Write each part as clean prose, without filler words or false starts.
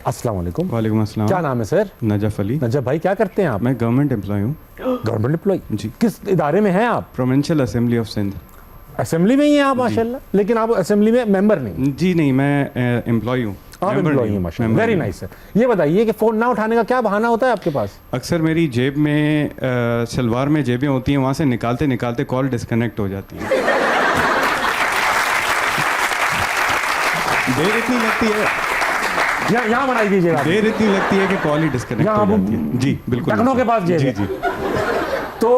अस्सलाम वालेकुम। वालेकुम अस्सलाम। क्या नाम है सर? नजफ अली। नजफ भाई, क्या करते हैं आप? मैं गवर्नमेंट एम्प्लॉय हूँ। गवर्नमेंट एम्प्लॉय जी। किस इदारे में हैं आप? Provincial assembly of Sindh. Assembly में ही हैं आप माशाल्लाह, लेकिन आप असेंबली में मेंबर नहीं? जी नहीं, मैं एम्प्लॉय हूँ। आप एम्प्लॉय हैं माशाल्लाह, वेरी नाइस सर। ये बताइए कि फ़ोन ना उठाने का क्या बहाना होता है आपके पास? अक्सर मेरी जेब में सलवार में जेबें होती हैं, वहाँ से निकालते निकालते कॉल डिस्कनेक्ट हो जाती है। देर इतनी लगती है, यहाँ बनाई दीजिएगा। देर इतनी लगती है कि कॉल ही डिस्कनेक्ट हो जाती है। जी बिल्कुल, टखनों के पास जेब जी है। जी। तो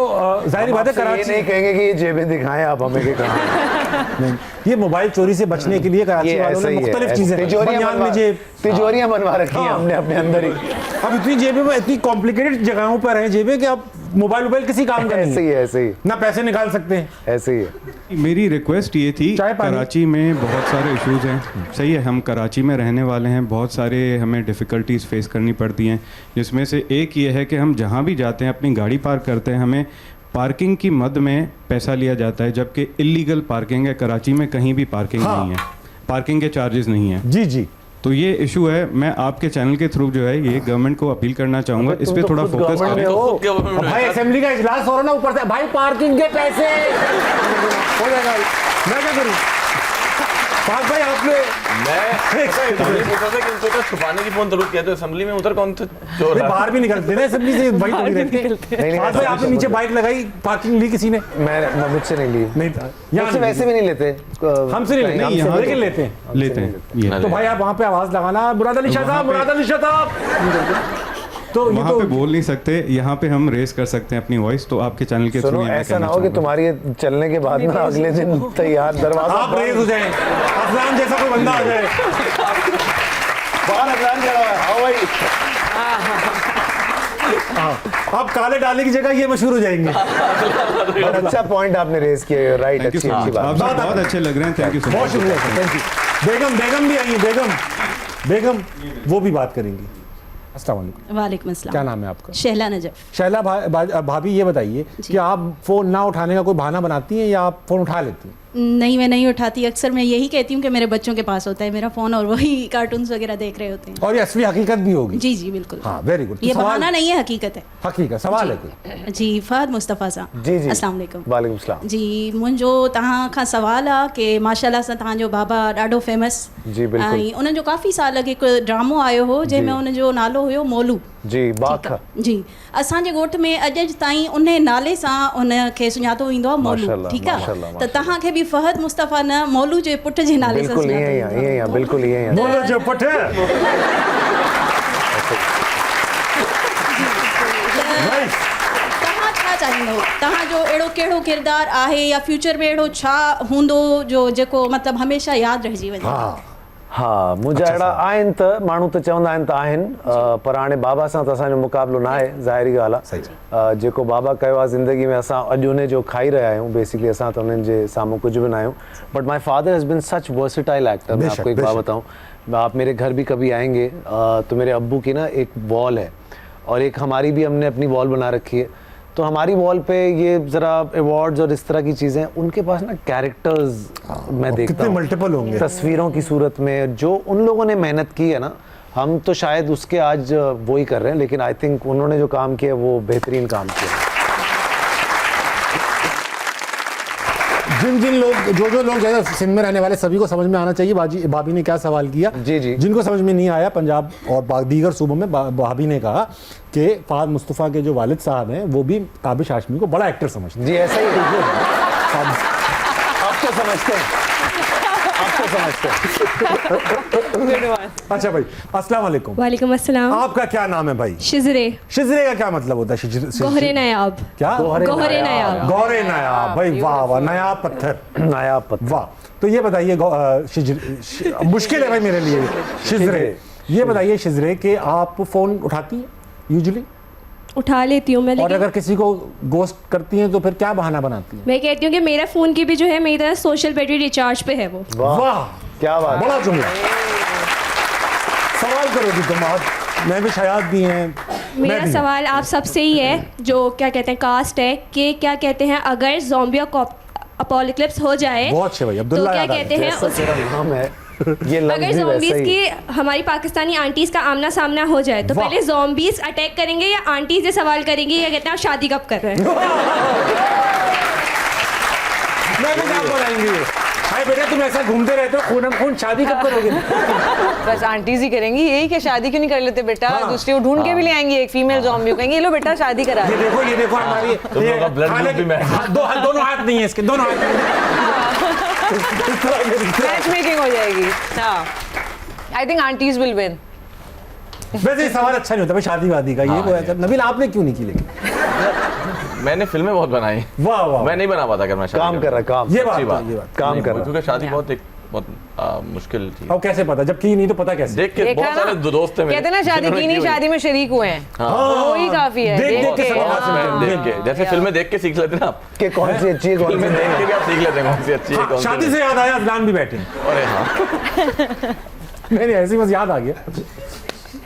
जाहिर बात है ये कराची नहीं कहेंगे कि ये जेबें दिखाएं आप हमें कि कहाँ। नहीं, ये मोबाइल चोरी से बचने के लिए कराची ये वालों ऐसा ने ही है, मुख्तलिफ ऐसे चीजें, बनियान में जेब, तिजोरियां बनवा रखी हैं हमने अपने अंदर ही। अब इतनी जेबें में इतनी कॉम्प्लिकेटेड जगहों पर हैं जेबें कि अब मोबाइल किसी काम का नहीं ऐसे है, ही है, ऐसे ही ना पैसे निकाल सकते हैं। ऐसे ही है। मेरी रिक्वेस्ट ये थी, चाय पानी? कराची में बहुत सारे इश्यूज हैं। सही है, हम कराची में रहने वाले हैं, बहुत सारे हमें डिफ़िकल्टीज फेस करनी पड़ती हैं, जिसमें से एक ये है कि हम जहाँ भी जाते हैं अपनी गाड़ी पार्क करते हैं, हमें पार्किंग की मद में पैसा लिया जाता है, जबकि इलीगल पार्किंग है। कराची में कहीं भी पार्किंग नहीं है, पार्किंग के चार्जेस नहीं हैं। जी जी। तो ये इशू है। मैं आपके चैनल के थ्रू जो है ये गवर्नमेंट को अपील करना चाहूँगा, इस पे थोड़ा फोकस करें। अब भाई असेंबली का इजलास हो रहा ना, ऊपर से भाई पार्किंग के पैसे हो जाएगा। मैं क्या करूं? पाक भाई आपने छुपाने की फोन जरूरत कहते असेंबली में उधर कौन थे चोर है? बाहर भी निकलते ना असेंबली से, वही तो रहते हैं। पाक भाई आपने नीचे बाइक लगाई, पार्किंग ली किसी ने? मैं मुझसे नहीं ली, नहीं, मुझसे वैसे भी नहीं लेते, हमसे नहीं लेते, नहीं, यहाँ लेकिन लेते हैं। लेते हैं ये। तो भाई आप वहाँ पे आवाज लगाना, मुराद अली शाह साहब, मुराद अली शाह साहब। तो ये वहाँ तो पे बोल नहीं सकते, यहाँ पे हम रेस कर सकते हैं अपनी वॉइस। तो आपके चैनल के थ्रू सुनो, ऐसा ना हो कि तुम्हारी ये चलने के बाद ना अगले दिन तैयार दरवाजा आप रेस हो जाए, अफलान जैसा कोई बंदा आ जाए। बाहर अफलान खड़ा है। आओ भाई, आप काले डाले की जगह ये मशहूर हो जाएंगे। बहुत अच्छा पॉइंट आपने रेज किया, राइट, थैंक यू अच्छी सो अच्छी मच, बात। आप बहुत अच्छे लग रहे हैं। थैंक यू सो बहुत मच। शुक्रिया, थैंक यू। बेगम भी आई है, बेगम वो भी बात करेंगी। अस्सलाम वालेकुम। वालेकुम अस्सलाम। क्या नाम है आपका? शहला नजफ। शैला भाभी, ये बताइए कि आप फोन ना उठाने का कोई बहाना बनाती हैं या आप फोन उठा लेती हैं? नहीं, मैं नहीं उठाती। अक्सर मैं यही कहती हूँ कि मेरे बच्चों के पास होता है मेरा फ़ोन और वही कार्टून्स वगैरह देख रहे होते हैं। और ये असली हकीकत भी होगी? जी जी बिल्कुल। हाँ, वेरी गुड। ये बहाना नहीं है, हकीकत है। हकीकत सवाल है कोई? जी, फहद मुस्तफ़ा साहब। जी जी, अस्सलाम वालेकुम। वालेकुम सलाम। जी, मुंहिंजो तव्हां खां सवाल आहे कि माशाल्लाह सां तव्हांजो बाबा ॾाढो फेमस। जी बिल्कुल। ऐं उन्हनि जो काफ़ी साल अॻु हिकु ड्रामो आयो हो जंहिंमें उनजो नालो हुयो मोलू। जी, बाख। जी, असांजे ॻोठ में अॼु ताईं उन नाले सां उनखे सुञातो वेंदो आहे मोलू। माशाल्लाह, ठीकु आहे, माशाल्लाह, त तव्हांखे बि फहद मुस्तफ़ा न मोलू जे पुट जे नाले सां बिल्कुल सुञातो ये वेंदो है, आहे। बिल्कुल ये है। बोलो जो पुट है। तव्हां छा चाहींदो, तव्हांजो अहिड़ो कहिड़ो किरदारु आहे या फ्यूचर में अहिड़ो छा हूंदो जो जेको मतिलबु हमेशह यादि रहिजी वञे? हाँ, मुंहिंजा अहिड़ा आहिनि त माण्हू त चवंदा आहिनि त आहिनि, पर हाणे बाबा सां त असांजो मुक़ाबिलो न आहे, ज़ाहिरी ॻाल्हि आहे। जेको बाबा कयो आहे ज़िंदगी में, असां अॼु उन जो खाई रहिया आहियूं। बेसिकली असां त उन्हनि जे साम्हूं कुझु बि न आहियूं। But my father has been such versatile actor. मैं आपको एक बात बताऊँ, आप मेरे घर भी कभी आएंगे तो मेरे अब्बू की ना एक वॉल है और एक हमारी भी हमने अपनी वॉल बना रखी है। तो हमारी वॉल पे ये ज़रा अवार्ड्स और इस तरह की चीज़ें, उनके पास ना कैरेक्टर्स मैं देखता हूँ मल्टीपल होंगे तस्वीरों की सूरत में, जो उन लोगों ने मेहनत की है ना, हम तो शायद उसके आज वो ही कर रहे हैं, लेकिन आई थिंक उन्होंने जो काम किया वो बेहतरीन काम किया। जिन लोग जो लोग ज़्यादा सिंध में रहने वाले सभी को समझ में आना चाहिए भाभी ने क्या सवाल किया। जी जी। जिनको समझ में नहीं आया, पंजाब और दीगर सूबों में भाभी ने कहा कि फहद मुस्तफ़ा के जो वालिद साहब हैं वो भी काबिश हाशमी को बड़ा एक्टर समझते हैं। जी ऐसा ही आप तो समझते हैं, आप तो समझते हैं। अच्छा भाई, अस्सलाम वालेकुम। वालेकुम अस्सलाम। आपका क्या नाम है भाई? शिजरे। शिजरे का क्या मतलब होता है? गोहरे नायाब। क्या? गोहरे नायाब। गौरे नायाब। भाई वाह वाह, नया पत्थर, नया पत्थर। वाह। तो ये बताइए, मुश्किल है भाई मेरे लिए शिजरे। ये बताइए शिजरे कि आप फोन उठाती हैं यूजुअली? उठा लेती हूँ मैं, और लेकिन अगर किसी को गोस्ट करती हैं तो फिर क्या बहाना बनाती हैं? मैं कहती हूँ कि मेरा फ़ोन की भी जो है मेरी तरह सोशल बैटरी रिचार्ज पे है वो। वाह, क्या बात, बड़ा जुमला। सवाल करोगी तुम? मैं भी शायद भी हैं। मेरा सवाल आप सबसे ही है, जो क्या कहते हैं कास्ट है, कि क्या कहते हैं अगर ज़ॉम्बी अपोलिक्लिप्स हो जाए बहुत अच्छे भाई, तो अब्दुल्ला क्या याद आ कहते हैं जैसा तेरा नाम है ये लफ्ज़ अगर भी वैसा zombies ही की हमारी पाकिस्तानी आंटीज का आमना सामना हो जाए तो वाह। पहले zombies अटैक करेंगे या आंटीज ये सवाल करेंगी या कहते हैं आप शादी कब कर रहे हैं? मैं भी क्या बोलाएंगे भाई बेटा तुम ऐसा घूमते रहते हो खून खून शादी कब करोगे बस आंटीज ही करेंगी यही कि शादी क्यों नहीं कर लेते बेटा हाँ। दूसरी को ढूंढ के भी ले आएंगी एक फीमेल ज़ॉम्बी को कहेंगे ये लो बेटा शादी करा ये देखो हमारी तुम लोगों का blood group भी मैच। दोनों हाथ नहीं है इसके दोनों हाथ मैच मेकिंग हो जाएगी हाँ I think aunties will win वैसे ये सवाल अच्छा नहीं होता भाई शादी वादी का ये कोई नबील आपने क्यों नहीं की लेकिन मैंने फिल्में बहुत बनाई, वाह वाह मैं नहीं बना पाता अगर मैं शादी काम कर रहा काम ये अच्छी बात बात। ये बात काम कर रहा क्योंकि शादी बहुत मुश्किल थी। अब कैसे पता जब की नहीं तो पता कैसे देख के देखा बहुत ना? सारे दोस्त हैं मेरे, कहते ना शादी जिन्होंने की नहीं हुई। शादी में शरीक हुए हैं हाँ। वही काफी है देख देख के के समझ हाँ। सकते हैं। देख के जैसे फिल्में देख के सीख लेते हैं ना आप, कि कौन सी अच्छी है कौन सी फिल्में देख नहीं के भी आप सीख लेते हैं कौन सी अच्छी है हाँ, कौन सी शादी नहीं। से याद आया अदनान भी बैठे हैं। अरे हाँ नहीं ऐसी बस याद आ गया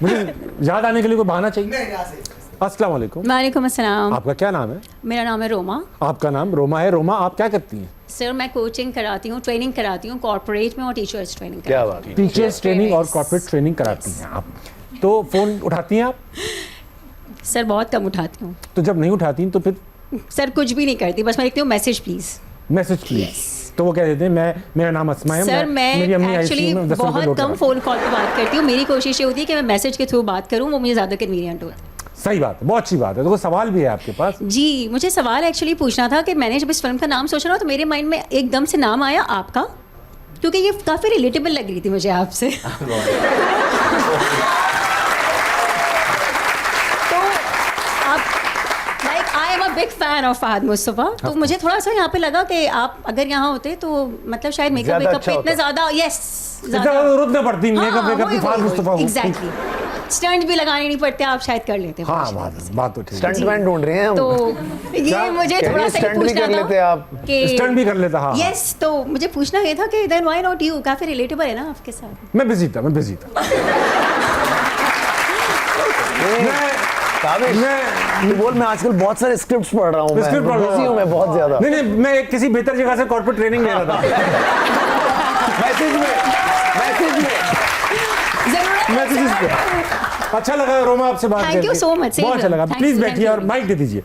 मुझे याद आने के लिए कोई बहाना चाहिए अस्सलाम वालेकुम वालेकुम अस्सलाम। आपका क्या नाम है मेरा नाम है रोमा। आपका नाम रोमा है रोमा आप क्या करती हैं सर मैं कोचिंग कराती हूँ, ट्रेनिंग कराती हूँ कॉर्पोरेट में और टीचर्स ट्रेनिंग क्या कराती बात टीचर्स ट्रेनिंग और कॉर्पोरेट ट्रेनिंग कराती हैं आप तो फोन उठाती हैं आप हूँ। सर बहुत कम उठाती हूँ तो जब नहीं उठाती तो फिर सर, कुछ भी नहीं करती, बस मैं लिखती हूँ मैसेज प्लीज़। मैसेज प्लीज तो वो कह देते हैं मेरा नाम अस्मा है सर मैं मेरी अम्मी एक्चुअली ICU में 10 रुपए बहुत लौटा कम रहा। फ़ोन कॉल पे बात करती हूँ। मेरी कोशिश ये होती है कि मैं मैसेज के थ्रू बात करूँ, वो मुझे ज़्यादा कन्वीनियंट होता है। सही बात है बहुत अच्छी बात है तो कोई सवाल भी है आपके पास जी, मुझे सवाल एक्चुअली पूछना था कि मैंने जब इस फिल्म का नाम सोचा ना तो मेरे माइंड में एकदम से नाम आया आपका, क्योंकि ये काफ़ी रिलेटेबल लग रही थी मुझे आपसे। तो आप like I am a big fan of Fahad Mustafa, तो मुझे थोड़ा सा यहाँ पे लगा कि आप अगर यहाँ होते तो मतलब शायद मेकअप ज़्यादा वेकअप पे अच्छा इतने होता। ज़्यादा इतना जरूरत नहीं पड़ती मेकअप वेकअप की फाल मुस्तफा हो एग्जैक्टली, स्टंट भी लगाने नहीं पड़ते, आप शायद कर लेते। हाँ बात तो ठीक है स्टंटमैन ढूंढ रहे हैं हम तो ये मुझे कह रही थोड़ा है सा stunt भी पूछना कर लेते था आप। कि स्टंट भी कर लेता हाँ यस, तो मुझे पूछना ये था कि देन व्हाई नॉट यू, काफी रिलेटेबल है ना आपके साथ। मैं बिजी था काबिश तू बोल मैं आजकल बहुत सारे स्क्रिप्ट्स पढ़ रहा हूँ मैं स्क्रिप्ट पढ़ रहा हूँ। बिजी हूँ मैं बहुत ज्यादा नहीं मैं एक किसी बेहतर जगह से कॉर्पोरेट ट्रेनिंग ले रहा था मैसेज में मैसेजेस पे अच्छा लगा रोमा आपसे बात Thank करके you so much, same बहुत अच्छा here. लगा Thank प्लीज you, बैठिए thank और you. माइक दे दीजिए